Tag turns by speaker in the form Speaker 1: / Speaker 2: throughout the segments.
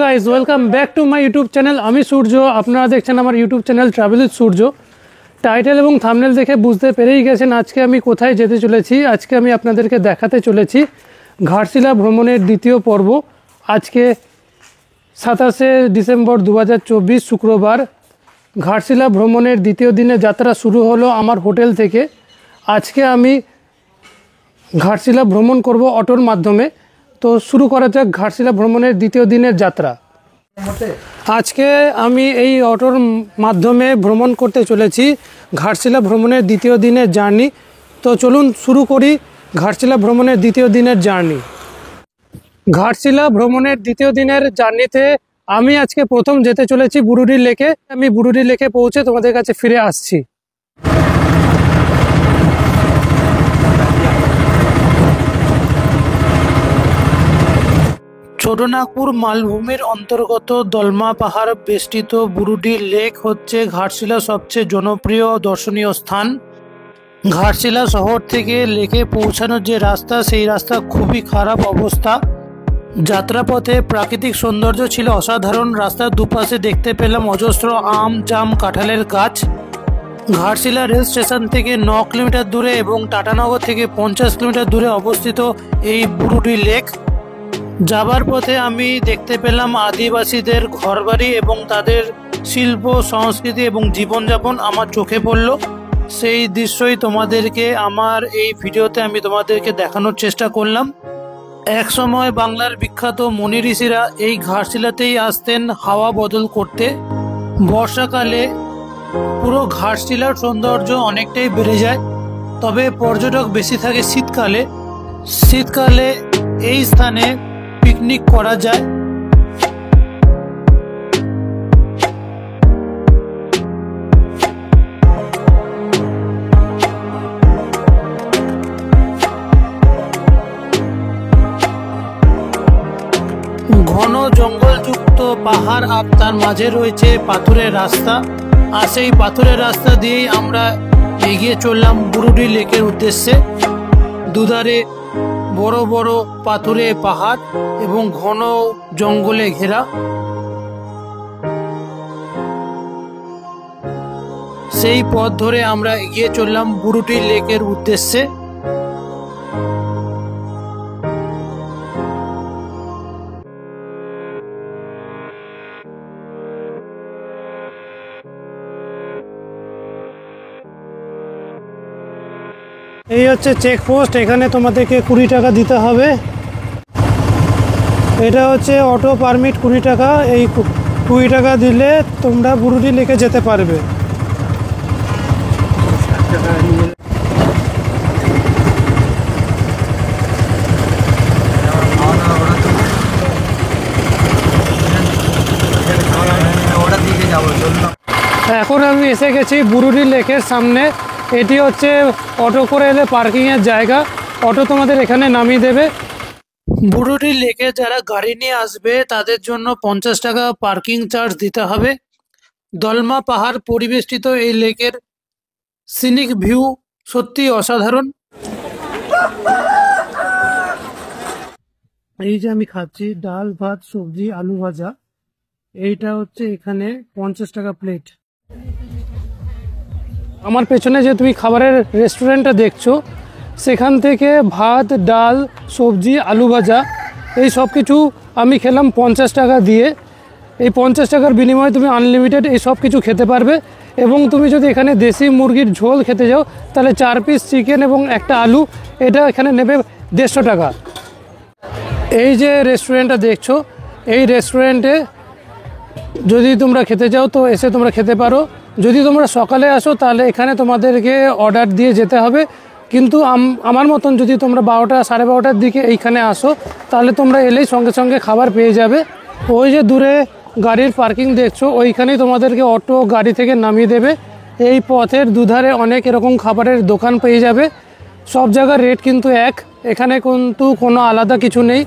Speaker 1: Guys, welcome back to my YouTube channel. আমি সূর্য, আপনারা দেখছেন আমার YouTube channel travel with Surya. Title এবং থাম্বনেল দেখে বুঝতে পেরেই গেছেন আজকে আমি কোথায় যেতে চলেছি। আজকে আমি আপনাদেরকে দেখাতে চলেছি ঘাটশিলা ভ্রমণের দ্বিতীয় পর্ব। আজকে 27শে ডিসেম্বর 2024 শুক্রবার। ঘাটশিলা ভ্রমণের দ্বিতীয় দিনে যাত্রা শুরু হলো আমার হোটেল থেকে। আজকে আমি ঘাটশিলা ভ্রমণ করব অটোর মাধ্যমে। তো শুরু করা যাক ঘাটশিলা ভ্রমণের দ্বিতীয় দিনের যাত্রা। আজকে আমি এই অটোর মাধ্যমে ভ্রমণ করতে চলেছি ঘাটশিলা ভ্রমণের দ্বিতীয় দিনের জার্নি। তো চলুন শুরু করি ঘাটশিলা ভ্রমণের দ্বিতীয় দিনের জার্নি। ঘাটশিলা ভ্রমণের দ্বিতীয় দিনের জার্নিতে আমি আজকে প্রথম যেতে চলেছি বুরুডি লেকে। আমি বুরুডি লেকে পৌঁছে তোমাদের কাছে ফিরে আসছি। ছোটনাগপুর মালভূমির অন্তর্গত দলমা পাহাড় বেষ্টিত বুরুডি লেক হচ্ছে ঘাটশিলা সবচেয়ে জনপ্রিয় দর্শনীয় স্থান। ঘাটশিলা শহর থেকে লেকে পৌঁছানোর যে রাস্তা, সেই রাস্তা খুবই খারাপ অবস্থা। যাত্রাপথে প্রাকৃতিক সৌন্দর্য ছিল অসাধারণ। রাস্তার দুপাশে দেখতে পেলাম অজস্র আম, জাম, কাঁঠালের গাছ। ঘাটশিলা রেল স্টেশন থেকে 9 কিলোমিটার দূরে এবং টাটানগর থেকে 50 কিলোমিটার দূরে অবস্থিত এই বুরুডি লেক। যাবার পথে আমি দেখতে পেলাম আদিবাসীদের ঘরবাড়ি এবং তাদের শিল্প, সংস্কৃতি এবং জীবনযাপন আমার চোখে পড়ল। সেই দৃশ্যই তোমাদেরকে আমার এই ভিডিওতে আমি তোমাদেরকে দেখানোর চেষ্টা করলাম। এক সময় বাংলার বিখ্যাত মুনি ঋষিরা এই ঘাটশিলাতেই আসতেন হাওয়া বদল করতে। বর্ষাকালে পুরো ঘাটশিলার সৌন্দর্য অনেকটাই বেড়ে যায়, তবে পর্যটক বেশি থাকে শীতকালে। শীতকালে এই স্থানে পিকনিক করা যায়। ঘন জঙ্গলযুক্ত পাহাড় আর তার মাঝে রয়েছে পাথুরের রাস্তা। আর সেই পাথুরের রাস্তা দিয়েই আমরা এগিয়ে চললাম বুরুডি লেকের উদ্দেশ্যে। দুধারে বড় বড় পাথুরে পাহাড় এবং ঘন জঙ্গলে ঘেরা। সেই পথ ধরে আমরা এগিয়ে চললাম বুরুডি লেকের উদ্দেশ্যে। এই হচ্ছে চেকপোস্ট, এখানে তোমাদেরকে 20 টাকা দিতে হবে। এটা হচ্ছে অটো পারমিট 20 টাকা। এই 20 টাকা দিলে তোমরা বুরুডি লেকে যেতে পারবে। এখন আমি এসে গেছি বুরুডি লেকের সামনে। এটি হচ্ছে অটো করে এলে পার্কিংয়ের জায়গা। অটো তোমাদের এখানে নামিয়ে দেবে। বুরুডি লেকে যারা গাড়ি নিয়ে আসবে তাদের জন্য 50 টাকা পার্কিং চার্জ দিতে হবে। দলমা পাহাড় পরিবেষ্টিত এই লেকের সিনিক ভিউ সত্যি অসাধারণ। এই যে আমি খাচ্ছি ডাল ভাত সবজি আলু ভাজা, এইটা হচ্ছে এখানে 50 টাকা প্লেট। আমার পেছনে যে তুমি খাবারের রেস্টুরেন্টটা দেখছো, সেখান থেকে ভাত, ডাল, সবজি, আলু ভাজা এই সব কিছু আমি খেলাম 50 টাকা দিয়ে। এই 50 টাকার বিনিময়ে তুমি আনলিমিটেড এই সব কিছু খেতে পারবে। এবং তুমি যদি এখানে দেশি মুরগির ঝোল খেতে যাও তাহলে 4 পিস চিকেন এবং একটা আলু, এটা এখানে নেবে 150 টাকা। এই যে রেস্টুরেন্টটা দেখছো, এই রেস্টুরেন্টে যদি তোমরা খেতে চাও তো এসে তোমরা খেতে পারো। যদি তোমরা সকালে আসো তাহলে এখানে তোমাদেরকে অর্ডার দিয়ে যেতে হবে। কিন্তু আমার মতন যদি তোমরা 12টা সাড়ে 12টার দিকে এইখানে আসো তাহলে তোমরা এলেই সঙ্গে সঙ্গে খাবার পেয়ে যাবে। ওই যে দূরে গাড়ির পার্কিং দেখছো, ওইখানেই তোমাদেরকে অটো গাড়ি থেকে নামিয়ে দেবে। এই পথের দুধারে অনেক এরকম খাবারের দোকান পেয়ে যাবে। সব জায়গার রেট কিন্তু এক, এখানে কিন্তু কোনো আলাদা কিছু নেই।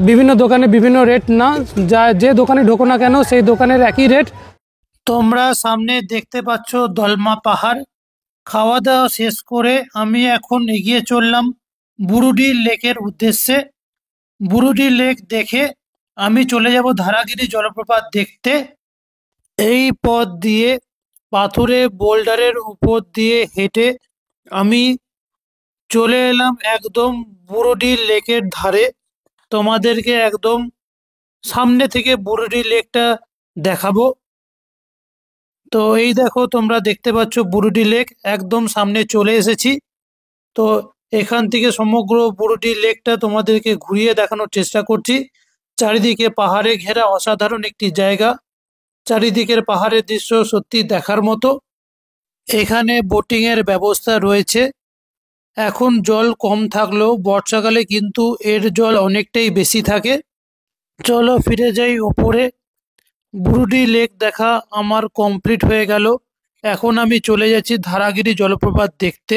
Speaker 1: বিভিন্ন দোকানে বিভিন্ন রেট না, যে দোকানে ঢোকো না কেন সেই দোকানের একই রেট। তোমরা সামনে দেখতে পাচ্ছ দলমা পাহাড়। খাওয়া দাওয়া শেষ করে আমি এখন এগিয়ে চললাম বুরুডি লেকের উদ্দেশ্যে। বুরুডি লেক দেখে আমি চলে যাব ধারাগিরি জলপ্রপাত দেখতে। এই পথ দিয়ে পাথুরে বোল্ডারের উপর দিয়ে হেঁটে আমি চলে এলাম একদম বুরুডি লেকের ধারে। তোমাদেরকে একদম সামনে থেকে বুরুডি লেকটা দেখাবো। তো এই দেখো, তোমরা দেখতে পাচ্ছ বুরুডি লেক, একদম সামনে চলে এসেছি। তো এখান থেকে সমগ্র বুরুডি লেকটা তোমাদেরকে ঘুরিয়ে দেখানোর চেষ্টা করছি। চারিদিকে পাহাড়ে ঘেরা অসাধারণ একটি জায়গা। চারিদিকের পাহাড়ের দৃশ্য সত্যি দেখার মতো। এখানে বোটিং এর ব্যবস্থা রয়েছে। এখন জল কম থাকলেও বর্ষাকালে কিন্তু এর জল অনেকটাই বেশি থাকে। চলো ফিরে যাই ওপরে। বুরুডি লেক দেখা আমার কমপ্লিট হয়ে গেল। এখন আমি চলে যাচ্ছি ধারাগিরি জলপ্রপাত দেখতে।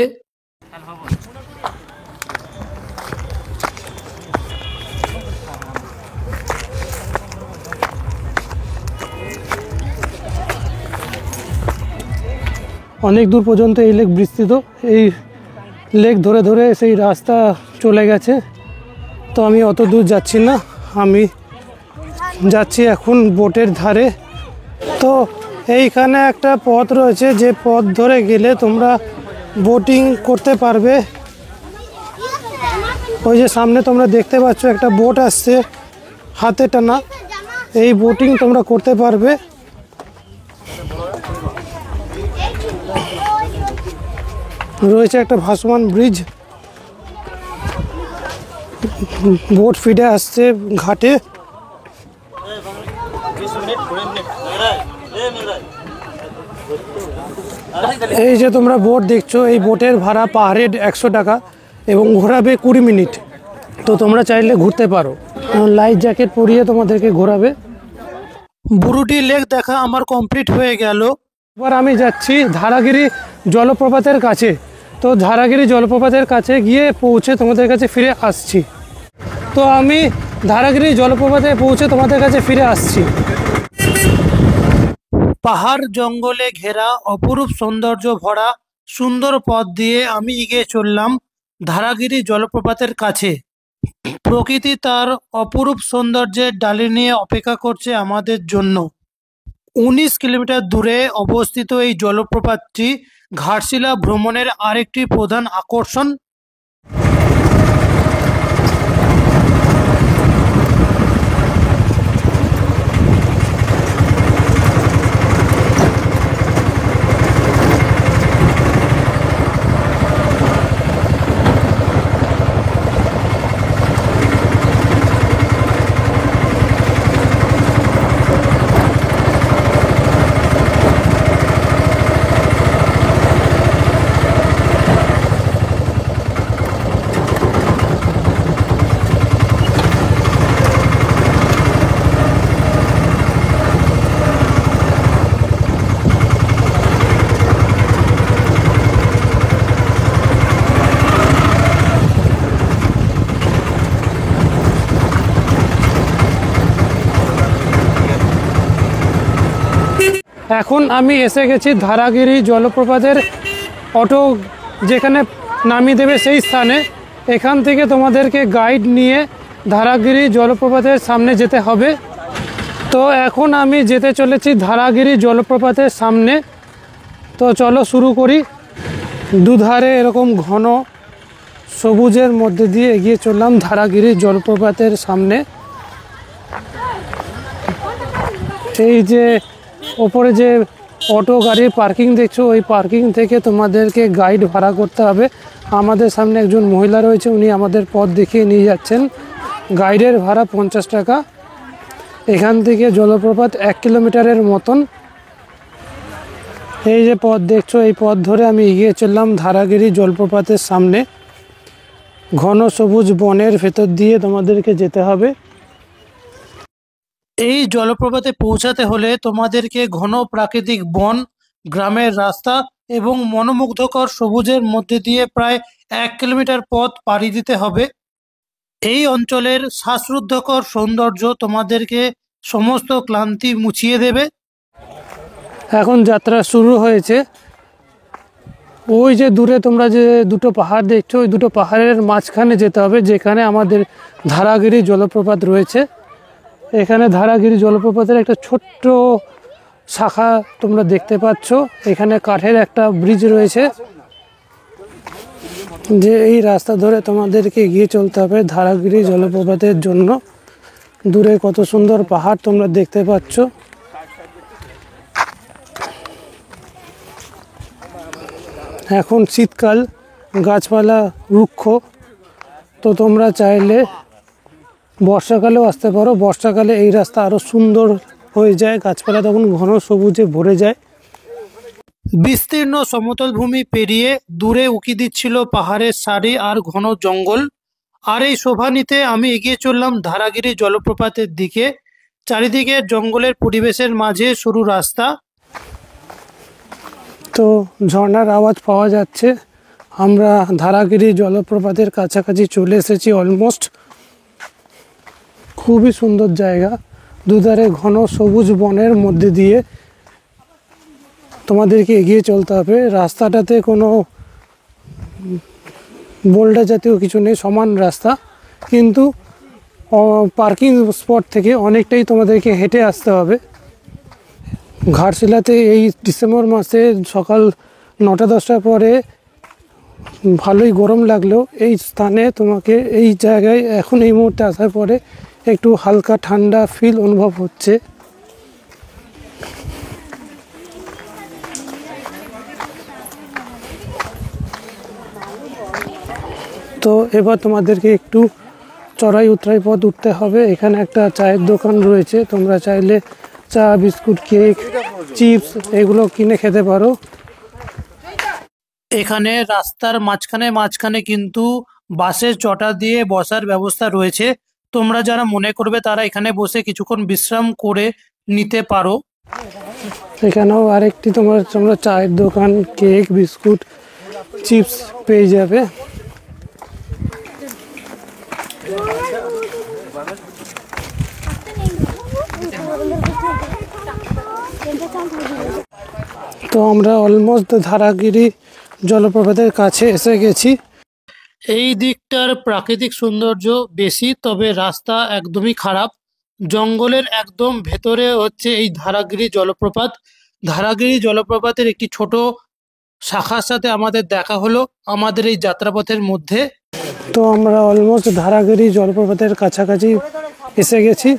Speaker 1: অনেক দূর পর্যন্ত এই লেক বিস্তৃত। এই লেক ধরে ধরে সেই রাস্তা চলে গেছে। তো আমি অত দূর যাচ্ছি না, আমি যাচ্ছি এখন বোটের ধারে। তো এইখানে একটা পথ রয়েছে, যে পথ ধরে গেলে তোমরা বোটিং করতে পারবে। ওই যে সামনে তোমরা দেখতে পাচ্ছ একটা বোট আসছে হাতে টানা, এই বোটিং তোমরা করতে পারবে। রয়েছে একটা ভাসমান ব্রিজ, বোট ফিরে আসছে ঘাটে। এই যে তোমরা বোট দেখছো, এই বোটের ভাড়া পার হেড 100 টাকা এবং ঘোরাবে 20 মিনিট। তো তোমরা চাইলে ঘুরতে পারো, লাইফ জ্যাকেট পরিয়ে তোমাদেরকে ঘোরাবে। বুরুডি লেক দেখা আমার কমপ্লিট হয়ে গেল। এবার আমি যাচ্ছি ধারাগিরি জলপ্রপাতের কাছে। তো ধারাগিরি জলপ্রপাতের কাছে গিয়ে পৌঁছে তোমাদের কাছে ফিরে আসছি। তো আমি ধারাগিরি জলপ্রপাতে পৌঁছে তোমাদের কাছে ফিরে আসছি। পাহাড় জঙ্গলে ঘেরা অপরূপ সৌন্দর্য ভরা সুন্দর পথ দিয়ে আমি এগিয়ে চললাম ধারাগিরি জলপ্রপাতের কাছে। প্রকৃতি তার অপরূপ সৌন্দর্যের ডালি নিয়ে অপেক্ষা করছে আমাদের জন্য। 19 কিলোমিটার দূরে অবস্থিত এই জলপ্রপাতটি ঘাটশিলা ভ্রমণের আরেকটি প্রধান আকর্ষণ। এখন আমি এসে গেছি ধারাগিরি জলপ্রপাতের অটো যেখানে নামিয়ে দেবে সেই স্থানে। এখান থেকে তোমাদেরকে গাইড নিয়ে ধারাগিরি জলপ্রপাতের সামনে যেতে হবে। তো এখন আমি যেতে চলেছি ধারাগিরি জলপ্রপাতের সামনে। তো চলো শুরু করি। দুধারে এরকম ঘন সবুজের মধ্যে দিয়ে এগিয়ে চললাম ধারাগিরি জলপ্রপাতের সামনে। এই যে ওপরে যে অটো গাড়ির পার্কিং দেখছো, ওই পার্কিং থেকে তোমাদেরকে গাইড ভাড়া করতে হবে। আমাদের সামনে একজন মহিলা রয়েছে, উনি আমাদের পথ দেখিয়ে নিয়ে যাচ্ছেন। গাইডের ভাড়া 50 টাকা। এখান থেকে জলপ্রপাত 1 কিলোমিটারের মতন। এই যে পথ দেখছো, এই পথ ধরে আমি এগিয়ে চললাম ধারাগিরি জলপ্রপাতের সামনে। ঘন সবুজ বনের ভেতর দিয়ে তোমাদেরকে যেতে হবে। এই জলপ্রপাতে পৌঁছাতে হলে তোমাদেরকে ঘন প্রাকৃতিক বন, গ্রামের রাস্তা এবং মনোমুগ্ধকর সবুজের মধ্যে দিয়ে প্রায় 1 কিলোমিটার পথ পাড়ি দিতে হবে। এই অঞ্চলের শ্বাসরুদ্ধকর সৌন্দর্য তোমাদেরকে সমস্ত ক্লান্তি মুছিয়ে দেবে। এখন যাত্রা শুরু হয়েছে। ওই যে দূরে তোমরা যে দুটো পাহাড় দেখছো, ওই দুটো পাহাড়ের মাঝখানে যেতে হবে, যেখানে আমাদের ধারাগিরি জলপ্রপাত রয়েছে। এখানে ধারাগিরি জলপ্রপাতের একটা ছোট্ট শাখা তোমরা দেখতে পাচ্ছ। এখানে কাঠের একটা ব্রিজ রয়েছে, যে এই রাস্তা ধরে তোমাদেরকে এগিয়ে চলতে হবে ধারাগিরি জলপ্রপাতের জন্য। দূরে কত সুন্দর পাহাড় তোমরা দেখতে পাচ্ছ। এখন শীতকাল, গাছপালা রুক্ষ, তো তোমরা চাইলে বর্ষাকালেও আসতে পারো। বর্ষাকালে এই রাস্তা আরও সুন্দর হয়ে যায়, গাছপালা তখন ঘন সবুজে ভরে যায়। বিস্তীর্ণ সমতল ভূমি পেরিয়ে দূরে উকি দিচ্ছিল পাহাড়ের সারি আর ঘন জঙ্গল। আর এই শোভা নিতে আমি এগিয়ে চললাম ধারাগিরি জলপ্রপাতের দিকে। চারিদিকে জঙ্গলের পরিবেশের মাঝে সরু রাস্তা, তো ঝর্ণার আওয়াজ পাওয়া যাচ্ছে। আমরা ধারাগিরি জলপ্রপাতের কাছাকাছি চলে এসেছি অলমোস্ট। খুবই সুন্দর জায়গা, দুধারে ঘন সবুজ বনের মধ্যে দিয়ে তোমাদেরকে এগিয়ে চলতে হবে। রাস্তাটাতে কোনো বোল্ডার জাতীয় কিছু নেই, সমান রাস্তা, কিন্তু পার্কিং স্পট থেকে অনেকটাই তোমাদেরকে হেঁটে আসতে হবে। ঘাটশিলাতে এই ডিসেম্বর মাসে সকাল 9টা-10টার পরে ভালোই গরম লাগলেও এই স্থানে তোমাকে, এই জায়গায় এখন এই মুহূর্তে আসার পরে একটু হালকা ঠান্ডা ফিল অনুভব হচ্ছে। তো এবার তোমাদেরকে একটু চড়াই উতরাই পথ উঠতে হবে। এখানে একটা চায়ের দোকান রয়েছে, তোমরা চাইলে চা, বিস্কুট, কেক, চিপস এগুলো কিনে খেতে পারো। এখানে রাস্তার মাঝখানে মাঝখানে কিন্তু বাঁশের চটা দিয়ে বসার ব্যবস্থা রয়েছে। তোমরা যারা মনে করবে তারা এখানে বসে কিছুক্ষণ বিশ্রাম করে নিতে পারো। এখানেও আরেকটি তোমরা চায়ের দোকান, কেক, বিস্কুট, চিপস পেয়ে যাবে। তো আমরা অলমোস্ট ধারাগিরি জলপ্রপাতের কাছে এসে গেছি। এই দিকটার প্রাকৃতিক সৌন্দর্য বেশি, তবে রাস্তা একদমই খারাপ। জঙ্গলের একদম ভেতরে হচ্ছে এই ধারাগিরি জলপ্রপাত। ধারাগিরি জলপ্রপাতের একটি ছোট শাখার সাথে আমাদের দেখা হলো আমাদের এই যাত্রাপথের মধ্যে। তো আমরা অলমোস্ট ধারাগিরি জলপ্রপাতের কাছাকাছি এসে গেছি।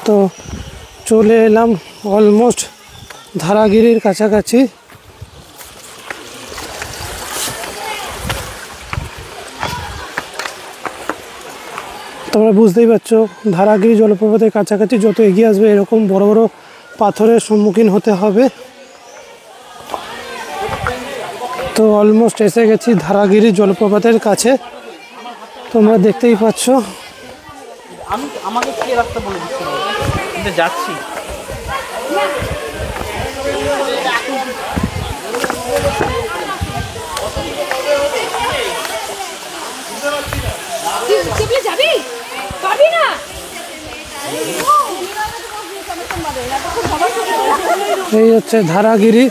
Speaker 1: তো চলে এলাম অলমোস্ট ধারাগিরির কাছাকাছি। তোমরা বুঝতেই পারছো ধারাগিরি জলপ্রপাতের কাছাকাছি যত এগিয়ে আসবে এরকম বড় বড় পাথরের সম্মুখীন হতে হবে। তো অলমোস্ট এসে গেছি ধারাগিরি জলপ্রপাতের কাছে, তোমরা দেখতেই পাচ্ছ।
Speaker 2: আমাকে কে রাস্তা বলে দিচ্ছিল, কিন্তু যাচ্ছি।
Speaker 3: যাবি পাবি না।
Speaker 1: এই হচ্ছে ধারাগিরি।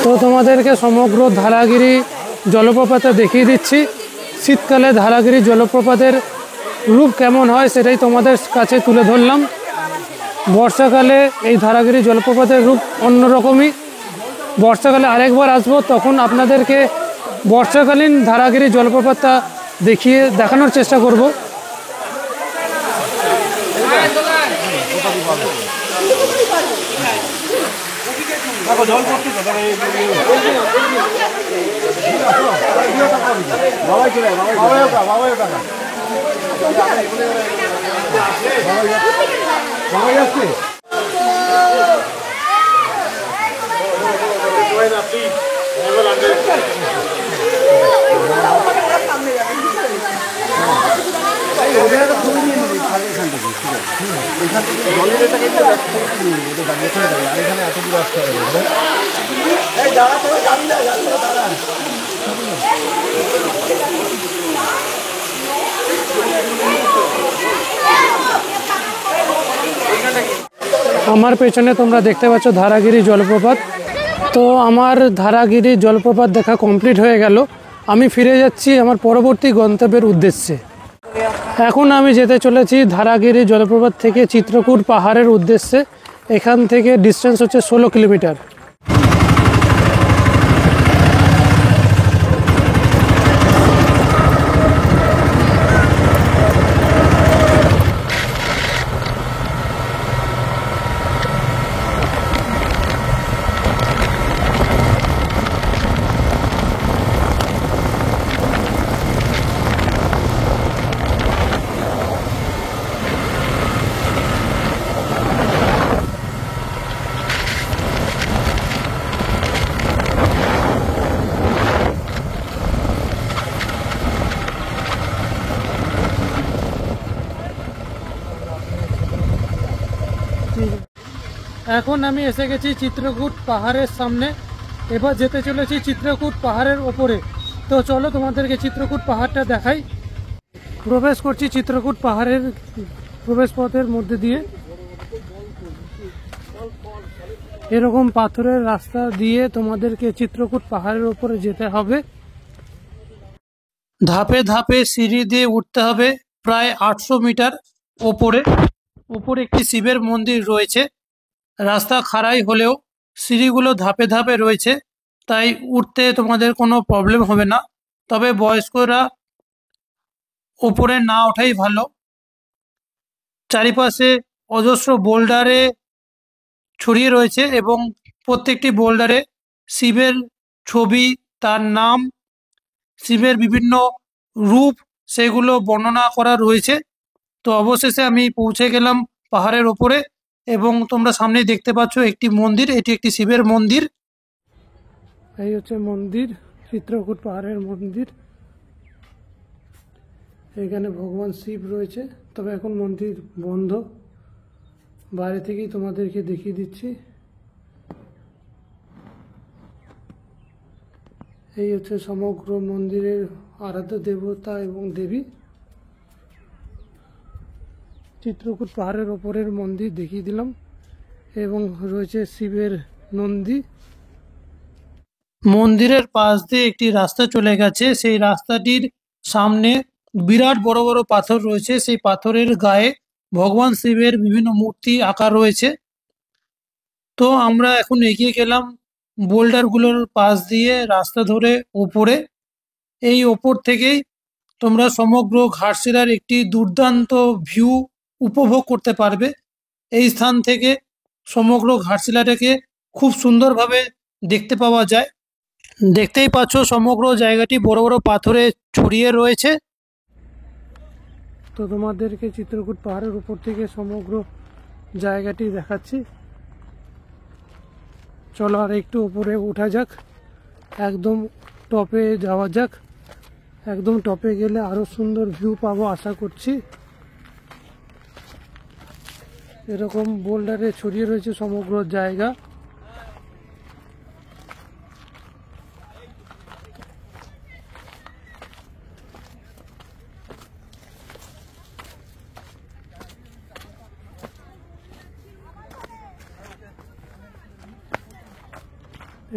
Speaker 1: তো তোমাদেরকে সমগ্র ধারাগিরি জলপ্রপাতে দেখিয়ে দিচ্ছি। শীতকালে ধারাগিরি জলপ্রপাতের রূপ কেমন হয় সেটাই তোমাদের কাছে তুলে ধরলাম। বর্ষাকালে এই ধারাগিরি জলপ্রপাতের রূপ অন্যরকমই। বর্ষাকালে আরেকবার আসবো, তখন আপনাদেরকে বর্ষাকালীন ধারাগিরি জলপ্রপাতটা দেখানোর চেষ্টা করব। আমার পেছনে তোমরা দেখতে পাচ্ছ ধারাগিরি জলপ্রপাত। তো আমার ধারাগিরি জলপ্রপাত দেখা কমপ্লিট হয়ে গেল। আমি ফিরে যাচ্ছি আমার পরবর্তী গন্তব্যের উদ্দেশ্যে। এখন আমি যেতে চলেছি ধারাগিরি জলপ্রপাত থেকে চিত্রকূট পাহাড়ের উদ্দেশ্যে। এখান থেকে ডিস্টেন্স হচ্ছে 16 কিলোমিটার। এখন আমি এসে গেছি চিত্রকূট পাহাড়ের সামনে। এবার যেতে চলেছি চিত্রকূট পাহাড়ের ওপরে। তো চলো তোমাদেরকে চিত্রকূট পাহাড়টা দেখাই। প্রবেশ করছি চিত্রকূট পাহাড়ের প্রবেশ পথের মধ্যে দিয়ে। এরকম পাথরের রাস্তা দিয়ে তোমাদেরকে চিত্রকূট পাহাড়ের ওপরে যেতে হবে। ধাপে ধাপে সিঁড়ি দিয়ে উঠতে হবে প্রায় 800 মিটার ওপরে। উপরে একটি শিবের মন্দির রয়েছে। রাস্তা খাড়াই হলেও সিঁড়িগুলো ধাপে ধাপে রয়েছে, তাই উঠতে তোমাদের কোনো প্রবলেম হবে না। তবে বয়স্করা ওপরে না ওঠাই ভালো। চারিপাশে অজস্র বোল্ডারে ছড়িয়ে রয়েছে এবং প্রত্যেকটি বোল্ডারে শিবের ছবি, তার নাম, শিবের বিভিন্ন রূপ সেগুলো বর্ণনা করা রয়েছে। তো অবশেষে আমি পৌঁছে গেলাম পাহাড়ের ওপরে এবং তোমরা সামনেই দেখতে পাচ্ছ একটি মন্দির। এটি একটি শিবের মন্দির। এই হচ্ছে মন্দির, চিত্রকূট পাহাড়ের মন্দির। এখানে ভগবান শিব রয়েছে, তবে এখন মন্দির বন্ধ। বাইরে থেকেই তোমাদেরকে দেখিয়ে দিচ্ছি। এই হচ্ছে সমগ্র মন্দিরের আরাধ্য দেবতা এবং দেবী। চিত্রকূট পাহাড়ের ওপরের মন্দির দেখিয়ে দিলাম এবং রয়েছে শিবের নন্দী। মন্দিরের পাশ দিয়ে একটি রাস্তা চলে গেছে। সেই রাস্তাটির সামনে বিরাট বড় বড় পাথর রয়েছে। সেই পাথরের গায়ে ভগবান শিবের বিভিন্ন মূর্তি আঁকা রয়েছে। তো আমরা এখন এগিয়ে গেলাম বোল্ডারগুলোর পাশ দিয়ে রাস্তা ধরে ওপরে। এই ওপর থেকেই তোমরা সমগ্র ঘাটশিলার একটি দুর্দান্ত ভিউ উপভোগ করতে পারবে। এই স্থান থেকে সমগ্র ঘাটশিলাটাকে খুব সুন্দরভাবে দেখতে পাওয়া যায়। দেখতেই পাচ্ছ সমগ্র জায়গাটি বড় বড় পাথরে ছড়িয়ে রয়েছে। তো তোমাদেরকে চিত্রকূট পাহাড়ের উপর থেকে সমগ্র জায়গাটি দেখাচ্ছি। চলো আর একটু উপরে ওঠা যাক, একদম টপে যাওয়া যাক। একদম টপে গেলে আরো সুন্দর ভিউ পাবো আশা করছি। এরকম বোল্ডারে ছড়িয়ে রয়েছে সমগ্র জায়গা।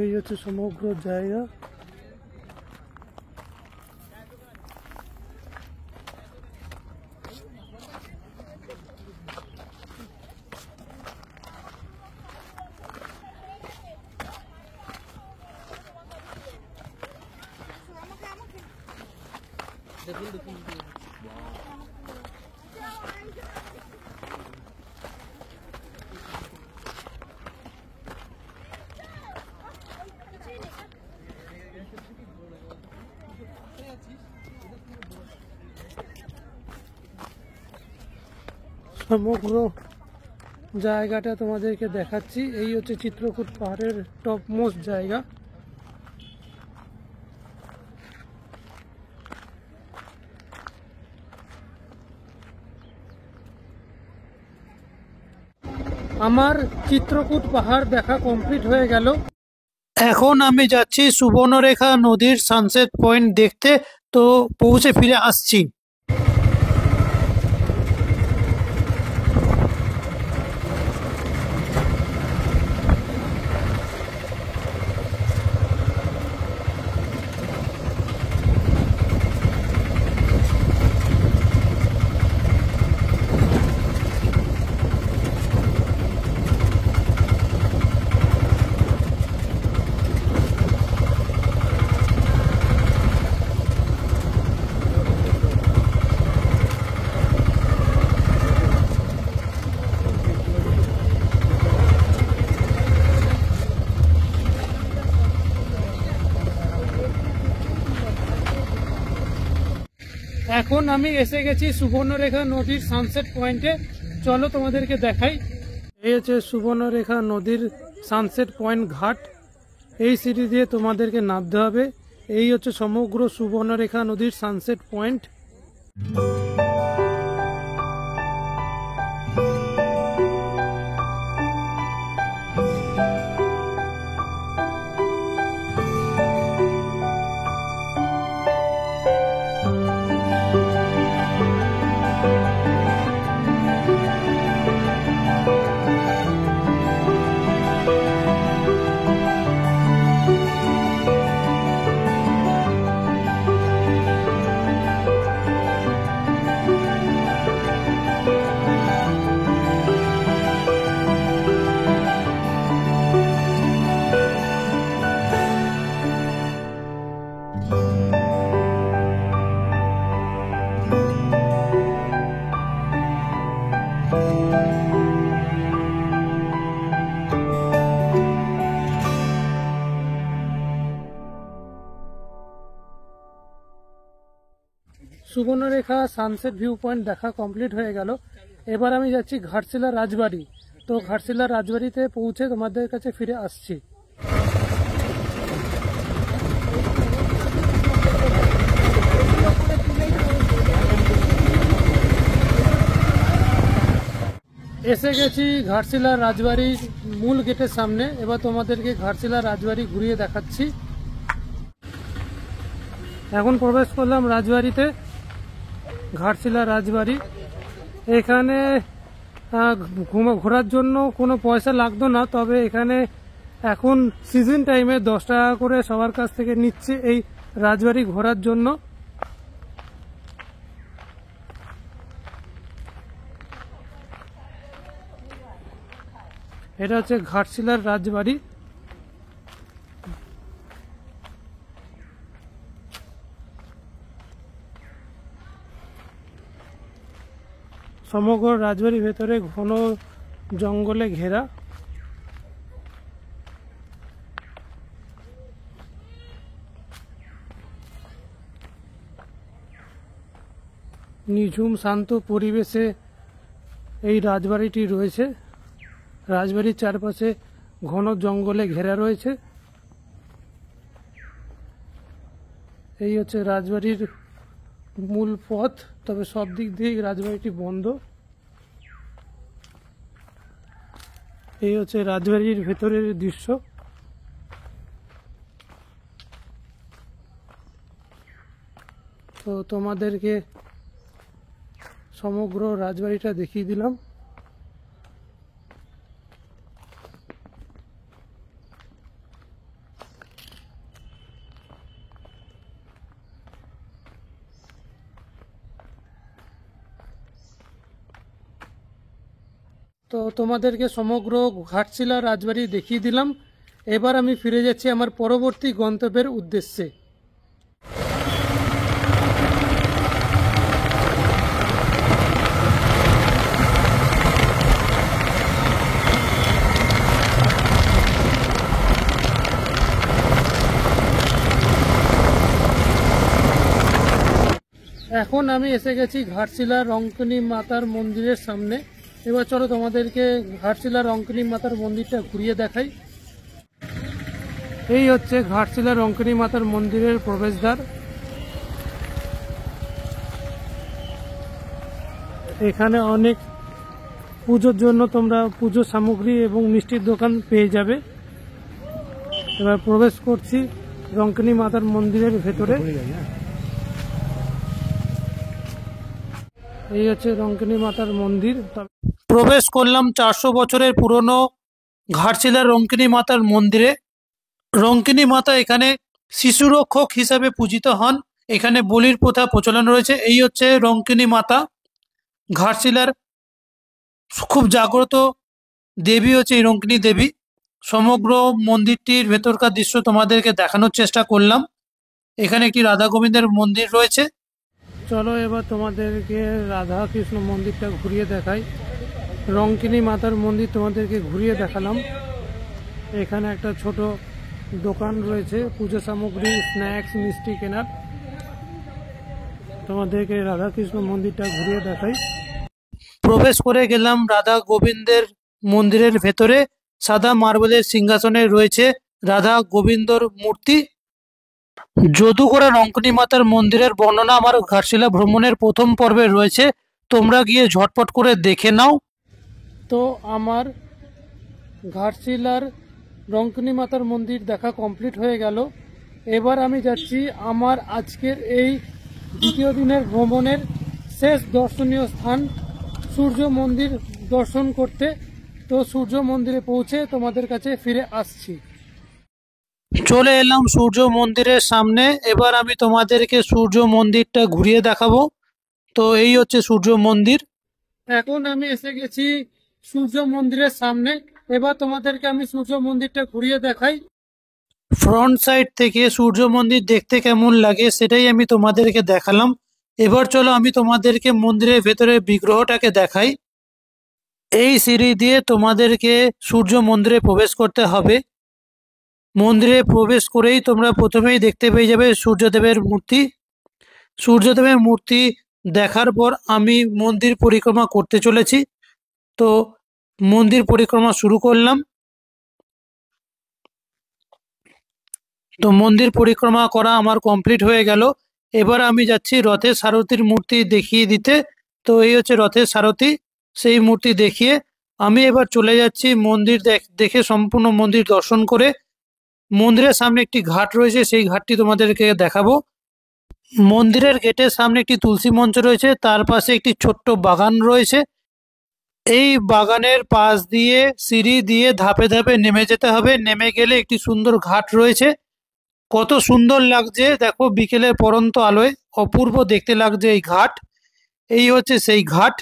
Speaker 1: এই হচ্ছে সমগ্র জায়গা। সমগ্র জায়গাটা তোমাদেরকে দেখাচ্ছি। এই হচ্ছে চিত্রকূট পাহাড়ের টপ মোস্ট জায়গা। আমার চিত্রকূট পাহাড় দেখা কমপ্লিট হয়ে গেল। এখন আমি যাচ্ছি সুবর্ণরেখা নদীর সানসেট পয়েন্ট দেখতে। তো পৌঁছে ফিরে আসছি। এখন আমি এসে গেছি সুবর্ণরেখা নদীর সানসেট পয়েন্টে। চলো তোমাদেরকে দেখাই। এই হচ্ছে সুবর্ণরেখা নদীর সানসেট পয়েন্ট ঘাট। এই সিঁড়ি দিয়ে তোমাদেরকে নামতে হবে। এই হচ্ছে সমগ্র সুবর্ণরেখা নদীর sunset point. Subarnarekha sunset view point দেখা কমপ্লিট হয়ে গেল। এবার আমি যাচ্ছি ঘাটশিলা রাজবাড়ি। তো ঘাটশিলা রাজবাড়িতে পৌঁছে তোমাদের কাছে ফিরে আসছি। এসে গেছি ঘাটশিলা রাজবাড়ির মূল গেটের সামনে। এবার তোমাদেরকে ঘাটশিলা রাজবাড়ি ঘুরিয়ে দেখাচ্ছি। এখন প্রবেশ করলাম রাজবাড়িতে। ঘাটশিলা রাজবাড়ি, এখানে ঘোরার জন্য কোনো পয়সা লাগতো না, তবে এখানে এখন সিজন টাইমে 10 টাকা করে সবার কাছ থেকে নিচ্ছে এই রাজবাড়ি ঘোরার জন্য। এটা হচ্ছে ঘাটশিলার রাজবাড়ি। সমগ্র রাজবাড়ির ভেতরে ঘন জঙ্গলে ঘেরা। নিঝুম শান্ত পরিবেশে এই রাজবাড়িটি রয়েছে। রাজবাড়ির চারপাশে ঘন জঙ্গলে ঘেরা রয়েছে। এই হচ্ছে রাজবাড়ির মূল পথ, তবে সব দিক দিয়ে রাজবাড়িটি বন্ধ। এই হচ্ছে রাজবাড়ির ভেতরের দৃশ্য। তো তোমাদেরকে সমগ্র রাজবাড়িটা দেখিয়ে দিলাম। তো তোমাদেরকে সমগ্র ঘাটশিলা রাজবাড়ি দেখিয়ে দিলাম। এবার আমি ফিরে যাচ্ছি আমার পরবর্তী গন্তব্যের উদ্দেশ্যে। এখন আমি এসে গেছি ঘাটশিলা রঙ্কিনী মাতার মন্দিরের সামনে। এবার চলো তোমাদেরকে ঘাটশিলা রঙ্কিনী মাতার মন্দিরটা ঘুরিয়ে দেখাই। এই হচ্ছে ঘাটশিলা রঙ্কিনী মাতার মন্দিরের প্রবেশদ্বার। এখানে অনেক পুজোর জন্য তোমরা পুজোর সামগ্রী এবং মিষ্টির দোকান পেয়ে যাবে। এবার প্রবেশ করছি রঙ্কিনী মাতার মন্দিরের ভেতরে। এই হচ্ছে রঙ্কিনী মাতার মন্দির। প্রবেশ করলাম 400 বছরের পুরনো ঘাটশিলা রঙ্কিনী মাতার মন্দিরে। রঙ্কিনী মাতা এখানে শিশুরক্ষক হিসাবে পূজিত হন। এখানে বলির প্রথা প্রচলন রয়েছে। এই হচ্ছে রঙ্কিনী মাতা, ঘাটশিলার খুব জাগ্রত দেবী হচ্ছে এই রঙ্কিনী দেবী। সমগ্র মন্দিরটির ভেতরকার দৃশ্য তোমাদেরকে দেখানোর চেষ্টা করলাম। এখানে একটি রাধা গোবিন্দের মন্দির রয়েছে। চলো এবার তোমাদেরকে রাধা কৃষ্ণ মন্দিরটা ঘুরিয়ে দেখাই। রঙ্কিনী মাতার মন্দির তোমাদেরকে ঘুরিয়ে দেখালাম। এখানে একটা ছোট দোকান রয়েছে পুজো সামগ্রী, স্ন্যাক্স, মিষ্টি কেনার। তোমাদেরকে রাধাকৃষ্ণ মন্দিরটা ঘুরিয়ে দেখাই। প্রবেশ করে গেলাম রাধা গোবিন্দের মন্দিরের ভেতরে। সাদা মার্বেলের সিংহাসনে রয়েছে রাধা গোবিন্দর মূর্তি। যদুগড়া রঙ্কনী মাতার মন্দিরের বর্ণনা আমার ঘাটশিলা ভ্রমণের প্রথম পর্বে রয়েছে, তোমরা গিয়ে ঝটপট করে দেখে নাও। তো আমার ঘাটশিলার রঙ্কনী মাতার মন্দির দেখা কমপ্লিট হয়ে গেল। এবার আমি যাচ্ছি আমার আজকের এই দ্বিতীয় দিনের ভ্রমণের শেষ দর্শনীয় স্থান সূর্য মন্দির দর্শন করতে। তো সূর্য মন্দিরে পৌঁছে তোমাদের কাছে ফিরে আসছি। চলে এলাম সূর্য মন্দিরের সামনে। এবার আমি তোমাদেরকে সূর্য মন্দিরটা ঘুরিয়ে দেখাবো। তো এই হচ্ছে সূর্য মন্দির। এখন আমি এসে গেছি সূর্য মন্দিরের সামনে। এবার তোমাদেরকে আমি সূর্য মন্দিরটা ঘুরিয়ে দেখাই। ফ্রন্ট সাইড থেকে সূর্য মন্দির দেখতে কেমন লাগে সেটাই আমি তোমাদেরকে দেখালাম। এবার চলো আমি তোমাদেরকে মন্দিরের ভেতরে বিগ্রহটাকে দেখাই। এই সিঁড়ি দিয়ে তোমাদেরকে সূর্য মন্দিরে প্রবেশ করতে হবে। মন্দিরে প্রবেশ করেই তোমরা প্রথমেই দেখতে পেয়ে যাবে সূর্যদেবের মূর্তি। সূর্যদেবের মূর্তি দেখার পর আমি মন্দির পরিক্রমা করতে চলেছি। তো মন্দির পরিক্রমা শুরু করলাম। তো মন্দির পরিক্রমা করা আমার কমপ্লিট হয়ে গেল। এবার আমি যাচ্ছি রথের সারথীর মূর্তি দেখিয়ে দিতে। তো এই হচ্ছে রথের সারথী, সেই মূর্তি দেখিয়ে আমি এবার চলে যাচ্ছি মন্দির দেখে সম্পূর্ণ মন্দির দর্শন করে। মন্দিরের সামনে একটি ঘাট রয়েছে, সেই ঘাটটি তোমাদেরকে দেখাবো। মন্দিরের গেটের সামনে একটি তুলসী মঞ্চ রয়েছে, তার পাশে একটি ছোট্ট বাগান রয়েছে। এই বাগানের পাশ দিয়ে সিঁড়ি দিয়ে ধাপে ধাপে নেমে যেতে হবে। নেমে গেলে একটি সুন্দর ঘাট রয়েছে। কত সুন্দর লাগছে দেখো, বিকেলের পরন্ত আলোয় অপূর্ব দেখতে লাগছে এই ঘাট। এই হচ্ছে সেই ঘাট।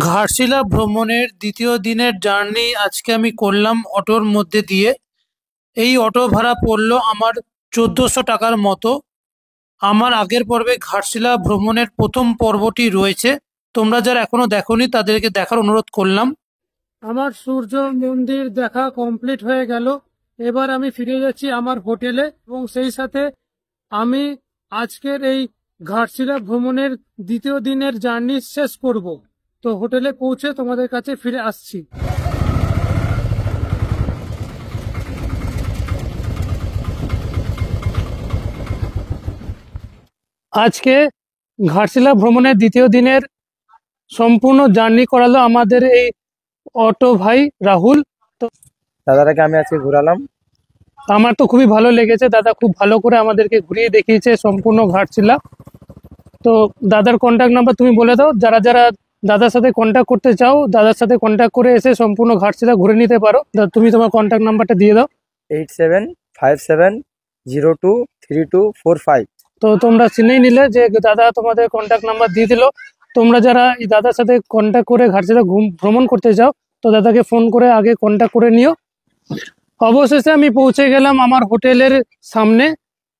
Speaker 1: ঘাটশিলা ভ্রমণের দ্বিতীয় দিনের জার্নি আজকে আমি করলাম অটোর মধ্যে দিয়ে। এই অটো ভাড়া পড়লো আমার 1400 টাকার মতো। আমার আগের পর্বে ঘাটশিলা ভ্রমণের প্রথম পর্বটি রয়েছে, তোমরা যারা এখনো দেখোনি তাদেরকে দেখার অনুরোধ করলাম। আমার সূর্য মন্দির দেখা কমপ্লিট হয়ে গেল। এবার আমি ফিরে যাচ্ছি আমার হোটেলে এবং সেই সাথে আমি আজকের এই ঘাটশিলা ভ্রমণের দ্বিতীয় দিনের জার্নি শেষ করব। তো হোটেলে পৌঁছে তোমাদের কাছে ফিরে আসছি। আজকে ঘাটশিলা ভ্রমণের দ্বিতীয় দিনের সম্পূর্ণ জার্নি করালো আমাদের এই অটো ভাই রাহুল। তো
Speaker 2: দাদাটাকে আমি আজকে ঘুরালাম।
Speaker 1: আমার তো খুবই ভালো লেগেছে, দাদা খুব ভালো করে আমাদেরকে ঘুরিয়ে দেখিয়েছে সম্পূর্ণ ঘাটশিলা। তো দাদার কন্ট্যাক্ট নাম্বার তুমি বলে দাও, যারা যারা দাদার সাথে কন্ট্যাক্ট করতে চাও দাদার সাথে কন্ট্যাক্ট করে এসে সম্পূর্ণ ঘাটশিলা ঘুরে নিতে পারো। তুমি তোমার কন্ট্যাক্ট নাম্বারটা দিয়ে দাও।
Speaker 2: 8757023245।
Speaker 1: তো তোমরা চিনেই নিলে যে দাদা তোমাদের কন্ট্যাক্ট নাম্বার দিয়ে দিল। তোমরা যারা এই দাদার সাথে কন্ট্যাক্ট করে ঘাটশিলা ভ্রমণ করতে চাও তো দাদাকে ফোন করে আগে কন্ট্যাক্ট করে নিও। অবশেষে আমি পৌঁছে গেলাম আমার হোটেলের সামনে।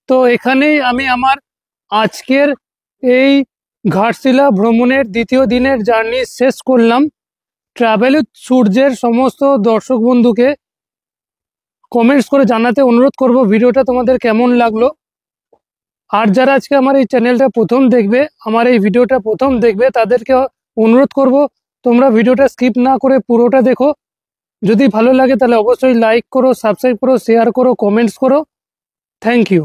Speaker 1: তো এখানেই আমি আমার আজকের এই ঘাটশিলা ভ্রমণের দ্বিতীয় দিনের জার্নি শেষ করলাম। ট্রাভেল উইথ সূর্যের সমস্ত দর্শক বন্ধুকে কমেন্টস করে জানাতে অনুরোধ করব ভিডিওটা তোমাদের কেমন লাগলো। আর যারা আজকে আমার এই চ্যানেলটা প্রথম দেখবে, আমার এই ভিডিওটা প্রথম দেখবে, তাদেরকে অনুরোধ করব তোমরা ভিডিওটা স্কিপ না করে পুরোটা দেখো। যদি ভালো লাগে তাহলে অবশ্যই লাইক করো, সাবস্ক্রাইব করো, শেয়ার করো, কমেন্টস করো। Thank you.